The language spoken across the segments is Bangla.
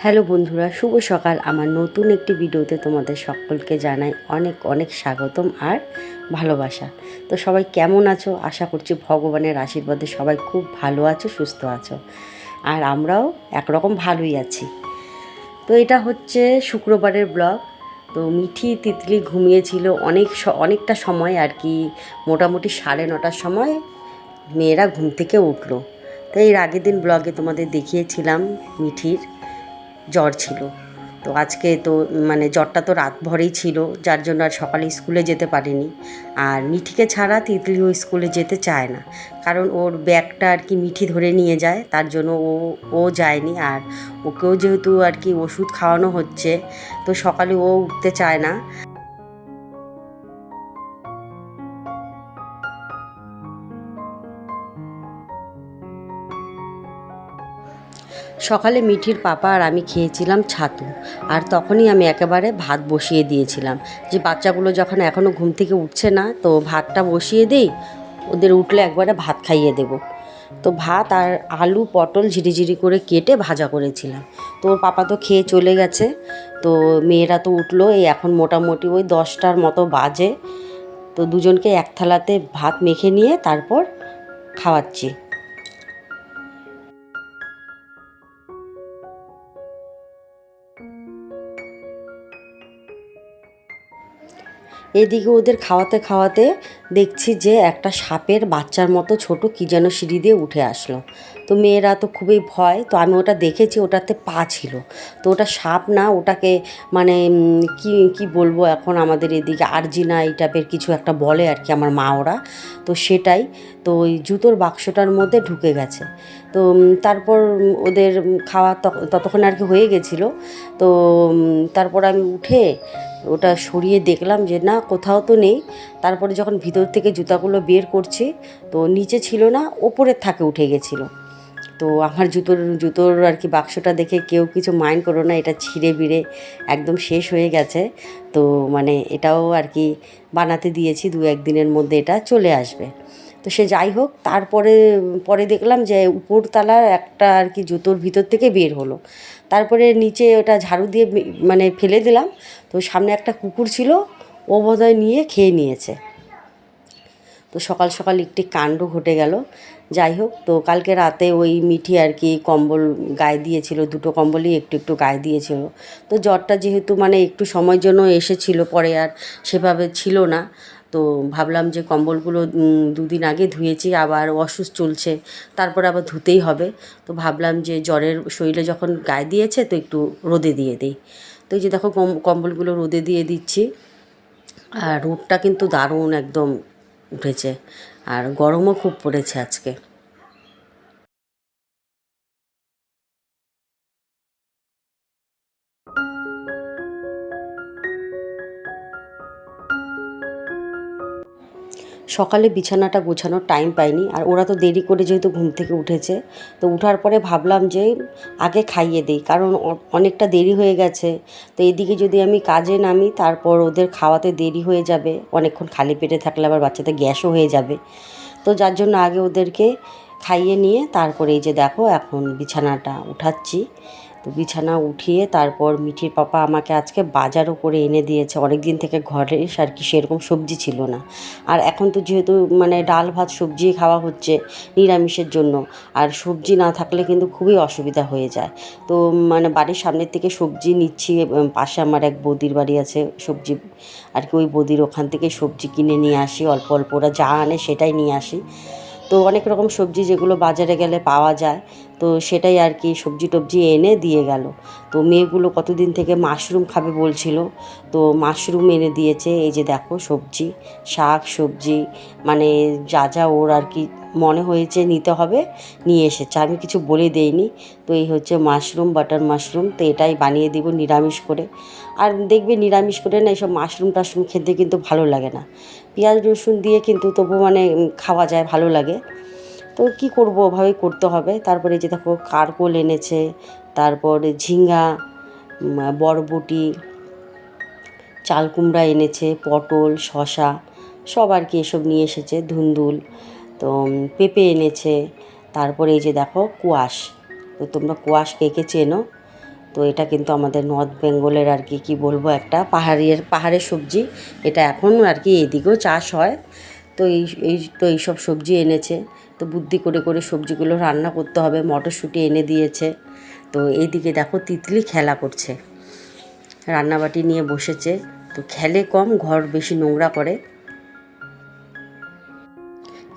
হ্যালো বন্ধুরা, শুভ সকাল। আমার নতুন একটি ভিডিওতে তোমাদের সকলকে জানাই অনেক অনেক স্বাগতম আর ভালোবাসা। তো সবাই কেমন আছো? আশা করছি ভগবানের আশীর্বাদে সবাই খুব ভালো আছো, সুস্থ আছো। আর আমরাও একরকম ভালোই আছি। তো এটা হচ্ছে শুক্রবারের ব্লগ। তো মিঠি তিতলি ঘুমিয়েছিল অনেকটা সময় আর কি, মোটামুটি 9:30টার সময় মেয়েরা ঘুম থেকে উঠলো। তো এর আগের দিন ব্লগে তোমাদের দেখিয়েছিলাম মিঠির জ্বর ছিল। তো আজকে তো জ্বরটা তো রাত ভরেই ছিল, যার জন্য আর সকালে স্কুলে যেতে পারিনি। আর মিঠিকে ছাড়া তিতলিও স্কুলে যেতে চায় না, কারণ ওর ব্যাগটা আর কি মিঠি ধরে নিয়ে যায়, তার জন্য ও যায়নি। আর ওকেও যেহেতু আর কি ওষুধ খাওয়ানো হচ্ছে, তো সকালে ও উঠতে চায় না। সকালে মিঠির পাপা আর আমি খেয়েছিলাম ছাতু। আর তখনই আমি একেবারে ভাত বসিয়ে দিয়েছিলাম, যে বাচ্চাগুলো যখন এখনও ঘুম থেকে উঠছে না, তো ভাতটা বসিয়ে দিই, ওদের উঠলে একবারে ভাত খাইয়ে দেব। তো ভাত আর আলু পটল ঝিরিঝিরি করে কেটে ভাজা করেছিলাম। তো ওর পাপা তো খেয়ে চলে গেছে। তো মেয়েরা তো উঠলো এই এখন মোটামুটি ওই 10টার মতো বাজে। তো দুজনকে এক থালাতে ভাত মেখে নিয়ে তারপর খাওয়াচ্ছি। এদিকে ওদের খাওয়াতে খাওয়াতে দেখছি যে একটা সাপের বাচ্চার মতো ছোট কী যেন সিঁড়ি দিয়ে উঠে আসলো। তো মেয়েরা তো খুবই ভয়, তো আমি ওটা দেখেছি, ওটাতে পা ছিল। তো ওটা সাপ না, ওটাকে কি কি বলবো এখন, আমাদের এদিকে আরজিনা এই টাইপের কিছু একটা বলে আর কি আমার মা ওরা। তো সেটাই। তো ওই জুতোর বাক্সটার মধ্যে ঢুকে গেছে। তো তারপর ওদের খাওয়া ততক্ষণ আর কি হয়ে গেছিলো। তো তারপর আমি উঠে ওটা সরিয়ে দেখলাম যে না, কোথাও তো নেই। তারপরে যখন ভিতর থেকে জুতাগুলো বের করছি, তো নিচে ছিল না, ওপরের থাকে উঠে গেছিলো। তো আমার জুতোর আর কি বাক্সটা দেখে কেউ কিছু মাইন্ড করো না, এটা ছিঁড়ে বিড়ে একদম শেষ হয়ে গেছে। তো এটাও আর কি বানাতে দিয়েছি, 2-1 দিনের মধ্যে এটা চলে আসবে। তো সে যাই হোক, পরে দেখলাম যে উপরতলার একটা আর কি জুতোর ভিতর থেকে বের হলো। তারপরে নিচে ওটা ঝাড়ু দিয়ে ফেলে দিলাম। তো সামনে একটা কুকুর ছিল, ও বোধহয় নিয়ে খেয়ে নিয়েছে। তো সকাল সকাল একটি কাণ্ড ঘটে গেল। যাই হোক, তো কালকে রাতে ওই মিঠি আর কি কম্বল গায়ে দিয়েছিল, 2টো কম্বলই একটু একটু গায়ে দিয়েছিল। তো জ্বরটা যেহেতু একটু সময়ের জন্য এসেছিল, পরে আর সেভাবে ছিল না। তো ভাবলাম যে কম্বলগুলো 2 দিন আগে ধুয়েছি, আবার অসুস্থ চলছে, তারপরে আবার ধুতেই হবে। তো ভাবলাম যে জ্বরের শরীরে যখন গায়ে দিয়েছে, তো একটু রোদে দিয়ে দিই। তো এই যে দেখো কম্বলগুলো রোদে দিয়ে দিচ্ছি। আর রোদটা কিন্তু দারুণ একদম উঠেছে, আর গরমও খুব পড়েছে আজকে। সকালে বিছানাটা গোছানোর টাইম পাইনি, আর ওরা তো দেরি করে যেহেতু ঘুম থেকে উঠেছে, তো উঠার পরে ভাবলাম যে আগে খাইয়ে দিই, কারণ অনেকটা দেরি হয়ে গেছে। তো এদিকে যদি আমি কাজে নামি, তারপর ওদের খাওয়াতে দেরি হয়ে যাবে, অনেকক্ষণ খালি পেটে থাকলে আবার বাচ্চাদের গ্যাসও হয়ে যাবে। তো যার জন্য আগে ওদেরকে খাইয়ে নিয়ে তারপরে এই যে দেখো এখন বিছানাটা উঠাচ্ছি। তো বিছানা উঠিয়ে তারপর মিঠির পাপা আমাকে আজকে বাজারও করে এনে দিয়েছে। অনেক দিন থেকে ঘরে আর কি সেরকম সবজি ছিল না। আর এখন তো যেহেতু ডাল ভাত সবজি খাওয়া হচ্ছে নিরামিষের জন্য, আর সবজি না থাকলে কিন্তু খুবই অসুবিধা হয়ে যায়। তো বাড়ির সামনের থেকে সবজি নিচ্ছি। পাশে আমার এক বৌদির বাড়ি আছে, সবজি আর কি ওই বৌদির ওখান থেকে সবজি কিনে নিয়ে আসি, অল্প অল্প ওরা যা আনে সেটাই নিয়ে আসি। তো অনেক রকম সবজি যেগুলো বাজারে গেলে পাওয়া যায়, তো সেটাই আর কি সবজি টবজি এনে দিয়ে গেল। তো মেয়েগুলো কতদিন থেকে মাশরুম খাবে বলছিল, তো মাশরুম এনে দিয়েছে। এই যে দেখো সবজি, শাক সবজি, যা যা ওর আর কি মনে হয়েছে নিতে হবে নিয়ে এসেছে, আমি কিছু বলে দেইনি। তো এই হচ্ছে মাশরুম, বাটার মাশরুম, তো এটাই বানিয়ে দিব নিরামিষ করে। আর দেখবে নিরামিষ করে না এইসব মাশরুম টাশরুম খেতে কিন্তু ভালো লাগে না, পেঁয়াজ রসুন দিয়ে কিন্তু তবু খাওয়া যায়, ভালো লাগে। তো কি করব, ওভাবেই করতে হবে। তারপরে যে দেখো কারকোল এনেছে, তারপরে ঝিঙ্গা, বরবটি, চাল কুমড়া এনেছে, পটল শসা সব আর কি এসব নিয়ে এসেছে, ধুন্দুল। তো পেঁপে এনেছে। তারপরে এই যে দেখো কোয়াশ, তো তোমরা কোয়াশ কে কে চেনো? তো এটা কিন্তু আমাদের নর্থ বেঙ্গলের আর কি কী বলবো, একটা পাহাড়ের সবজি। এটা এখন আর কি এদিকেও চাষ হয়। তো এইসব সবজি এনেছে। তো বুদ্ধি করে করে সবজিগুলো রান্না করতে হবে। মটরশুঁটি এনে দিয়েছে। তো এইদিকে দেখো তিতলি খেলা করছে, রান্নাবাটি নিয়ে বসেছে। তো খেলে কম, ঘর বেশি নোংরা করে।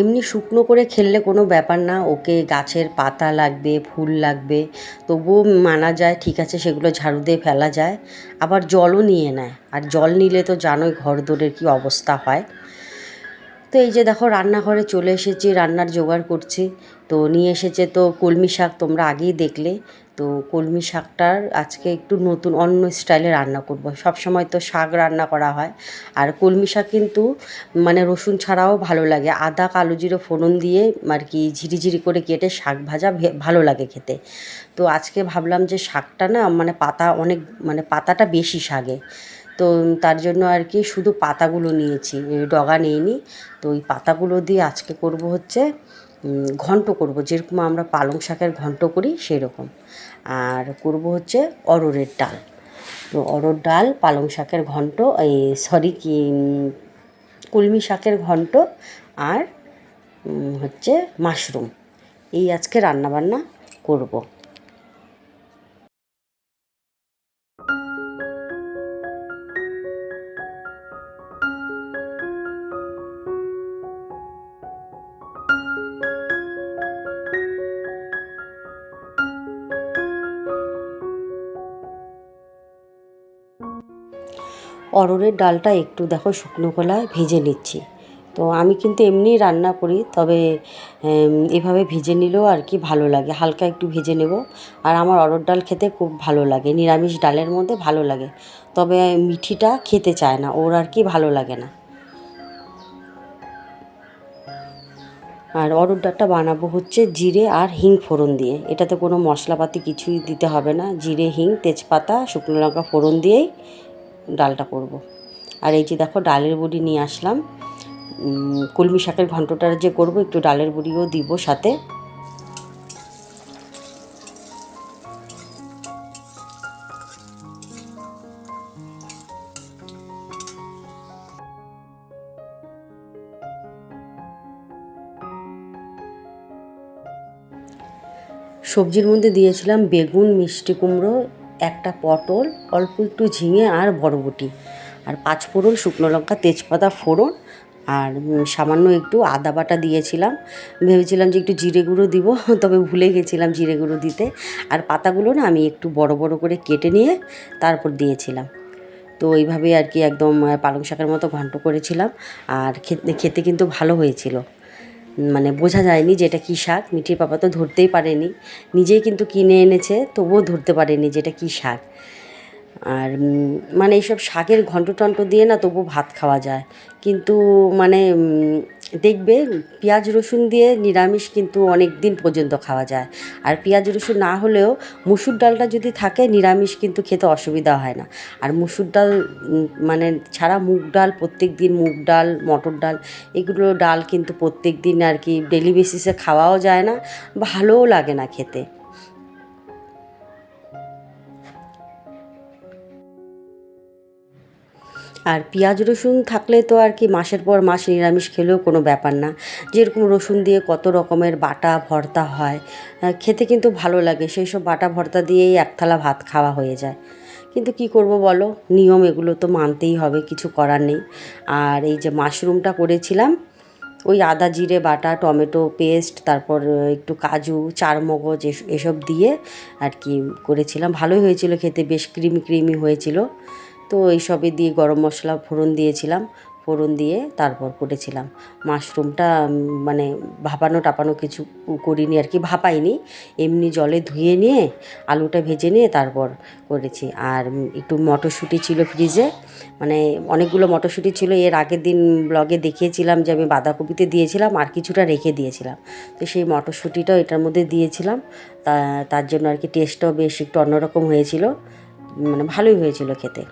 এমনি শুকনো করে খেললে কোনো ব্যাপার না, ওকে গাছের পাতা লাগবে, ফুল লাগবে, তবুও মানা যায়, ঠিক আছে, সেগুলো ঝাড়ু দিয়ে ফেলা যায়। আবার জলও নিয়ে নেয়, আর জল নিলে তো জানোই ঘর দোরের কী অবস্থা হয়। তো এই যে দেখো রান্নাঘরে চলে এসেছি, রান্নার জোগাড় করছি। তো নিয়ে এসেছে তো কলমি শাক, তোমরা আগেই দেখলে। তো কলমি শাকটার আজকে একটু নতুন অন্য স্টাইলে রান্না করব। সবসময় তো শাক রান্না করা হয়, আর কলমি শাক কিন্তু মানে রসুন ছাড়াও ভালো লাগে। আদা কালো জিরে ফোড়ন দিয়ে আর কি ঝিরিঝিরি করে কেটে শাক ভাজা ভালো লাগে খেতে। তো আজকে ভাবলাম যে শাকটা না মানে পাতা অনেক, মানে পাতাটা বেশি শাকে। তো তার জন্য আর কি শুধু পাতাগুলো নিয়েছি, ডগা নিইনি। তো ওই পাতাগুলো দিয়ে আজকে করব হচ্ছে ঘন্ট করব, যেরকম আমরা পালং শাকের ঘন্ট করি সেরকম। আর করব হচ্ছে অরহরের ডাল। তো অরহর ডাল, পালং শাকের ঘন্ট, এই সরি কি কলমি শাকের ঘন্ট, আর হচ্ছে মাশরুম, এই আজকে রান্নাবান্না করব। অরহরের ডালটা একটু দেখো শুকনো খোলায় ভেজে নিচ্ছি। তো আমি কিন্তু এমনিই রান্না করি, তবে এভাবে ভেজে নিলেও আর কি ভালো লাগে, হালকা একটু ভেজে নেব। আর আমার অরহর ডাল খেতে খুব ভালো লাগে, নিরামিষ ডালের মধ্যে ভালো লাগে। তবে মিঠিটা খেতে চায় না, ওর আর কি ভালো লাগে না। আর অরহর ডালটা বানাবো হচ্ছে জিরে আর হিং ফোড়ন দিয়ে। এটাতে কোনো মশলাপাতি কিছুই দিতে হবে না, জিরে হিং তেজপাতা শুকনো লঙ্কা ফোড়ন দিয়েই ডালটা করব। আর এই যে দেখো ডালের বড়ি নিয়ে আসলাম, কলমি শাকের ঘন্টটা যে করব একটু ডালের বড়িও দিব সাথে। সবজির মধ্যে দিয়েছিলাম বেগুন, মিষ্টি কুমড়ো, একটা পটল, অল্প একটু ঝিঙে আর বরবটি, আর পাঁচফোড়ন, শুকনো লঙ্কা, তেজপাতা ফোড়ন, আর সামান্য একটু আদা বাটা দিয়েছিলাম। ভেবেছিলাম যে একটু জিরে গুঁড়ো দিব, তবে ভুলে গেছিলাম জিরে গুঁড়ো দিতে। আর পাতাগুলো না আমি একটু বড় বড় করে কেটে নিয়ে তারপর দিয়েছিলাম। তো এইভাবেই আর কি একদম পালং শাকের মতো ঘন্ট করেছিলাম। আর খেতে কিন্তু ভালো হয়েছিল, মানে বোঝা যায়নি যে এটা কী শাক। মিঠির পাপা তো ধরতেই পারেনি, নিজেই কিন্তু কিনে এনেছে, তবুও ধরতে পারেনি যে এটা কী শাক। আর মানে এইসব শাকের ঘন্ট টন্ট দিয়ে না তবু ভাত খাওয়া যায়, কিন্তু মানে দেখবে পেঁয়াজ রসুন দিয়ে নিরামিষ কিন্তু অনেক দিন পর্যন্ত খাওয়া যায়। আর পেঁয়াজ রসুন না হলেও মুসুর ডালটা যদি থাকে নিরামিষ কিন্তু খেতে অসুবিধা হয় না। আর মুসুর ডাল মানে ছাড়া মুগ ডাল, প্রত্যেক দিন মুগ ডাল, মটর ডাল, এগুলো ডাল কিন্তু প্রত্যেক দিন আর কি ডেলি বেসিসে খাওয়াও যায় না, ভালোও লাগে না খেতে। আর পেঁয়াজ রসুন থাকলে তো আর কি মাসের পর মাস নিরামিষ খেলেও কোনো ব্যাপার না। যেরকম রসুন দিয়ে কত রকমের বাটা ভর্তা হয়, খেতে কিন্তু ভালো লাগে। সেই সব বাটা ভর্তা দিয়েই এক থালা ভাত খাওয়া হয়ে যায়। কিন্তু কি করব বলো, নিয়ম, এগুলো তো মানতেই হবে, কিছু করার নেই। আর এই যে মাশরুমটা করেছিলাম, ওই আদা জিরে বাটা, টমেটো পেস্ট, তারপর একটু কাজু, চারমগজ এসব দিয়ে আর কি করেছিলাম। ভালোই হয়েছিল খেতে, বেশ ক্রিমি ক্রিমি হয়েছিল। তো এইসবই দিয়ে গরম মশলা ফোড়ন দিয়েছিলাম, ফোড়ন দিয়ে তারপর করেছিলাম মাশরুমটা। মানে ভাপানো টাপানো কিছু করিনি আর কি, ভাপাইনি, এমনি জলে ধুয়ে নিয়ে আলুটা ভেজে নিয়ে তারপর করেছি। আর একটু মটরশুঁটি ছিল ফ্রিজে, মানে অনেকগুলো মটরশুঁটি ছিল। এর আগের দিন ব্লগে দেখিয়েছিলাম যে আমি বাঁধাকপিতে দিয়েছিলাম আর কিছুটা রেখে দিয়েছিলাম। তো সেই মটরশুঁটিটাও এটার মধ্যে দিয়েছিলাম। তার জন্য আর কি টেস্টটাও বেশ একটু অন্যরকম হয়েছিল, মানে ভালোই হয়েছিল খেতে।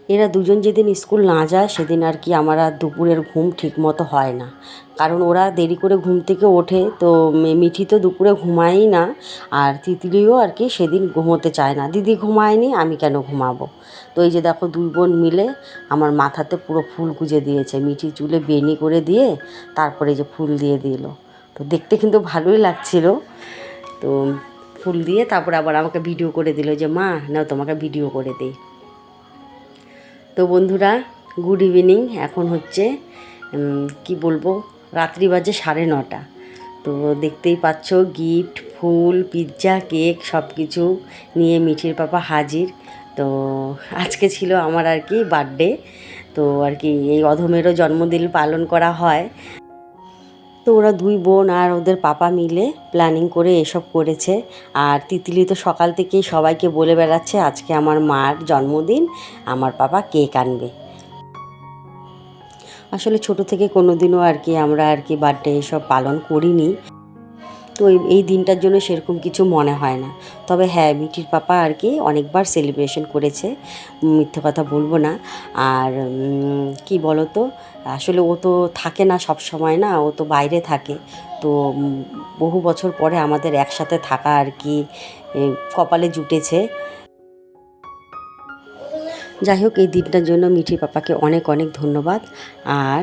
এরা দুজন যেদিন স্কুল না যায় সেদিন আর কি আমার আর দুপুরের ঘুম ঠিকমতো হয় না, কারণ ওরা দেরি করে ঘুম থেকে ওঠে। তো মিঠি তো দুপুরে ঘুমায়ই না, আর তিতলিও আর কি সেদিন ঘুমোতে চায় না। দিদি ঘুমায়নি, আমি কেন ঘুমাবো? তো এই যে দেখো দুই বোন মিলে আমার মাথাতে পুরো ফুল গুঁজে দিয়েছে, মিঠি চুলে বেনি করে দিয়ে তারপরে যে ফুল দিয়ে দিল। তো দেখতে কিন্তু ভালোই লাগছিল। তো ফুল দিয়ে তারপর আবার আমাকে ভিডিও করে দিল যে মা নাও তোমাকে ভিডিও করে দিই। তো বন্ধুরা, গুড ইভিনিং। এখন হচ্ছে কি বলবো, রাত্রি বাজে 9:30। তো দেখতেই পাচ্ছ গিফট, ফুল, পিৎজা, কেক সব কিছু নিয়ে মিঠির পাপা হাজির। তো আজকে ছিল আমার আর কি বার্থডে। তো আর কি এই অধমেরও জন্মদিন পালন করা হয়। তো ওরা দুই বোন আর ওদের পাপা মিলে প্ল্যানিং করে এসব করেছে। আর তিতলি তো সকাল থেকেই সবাইকে বলে বেড়াচ্ছে আজকে আমার মার জন্মদিন, আমার পাপা কেক আনবে। আসলে ছোট থেকে কোনো দিনও আর কি আমরা আর কি বার্থডে এসব পালন করিনি। তো এই দিনটার জন্য সেরকম কিছু মনে হয় না। তবে হ্যাঁ, মিঠির পাপা আর কি অনেকবার সেলিব্রেশন করেছে, মিথ্যে কথা বলবো না। আর কি বলো তো, আসলে ও তো থাকে না সব সময়, না ও তো বাইরে থাকে। তো বহু বছর পরে আমাদের একসাথে থাকা আর কি কপালে জুটেছে। যাই হোক, এই দিনটার জন্য মিঠির পাপাকে অনেক অনেক ধন্যবাদ। আর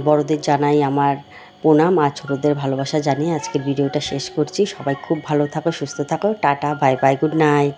বড়দের জানাই আমার প্রণাম, আর ছোটোদের ভালোবাসা জানিয়ে আজকের ভিডিওটা শেষ করছি। সবাই খুব ভালো থাকো, সুস্থ থাকো। Tata, bye bye, good night.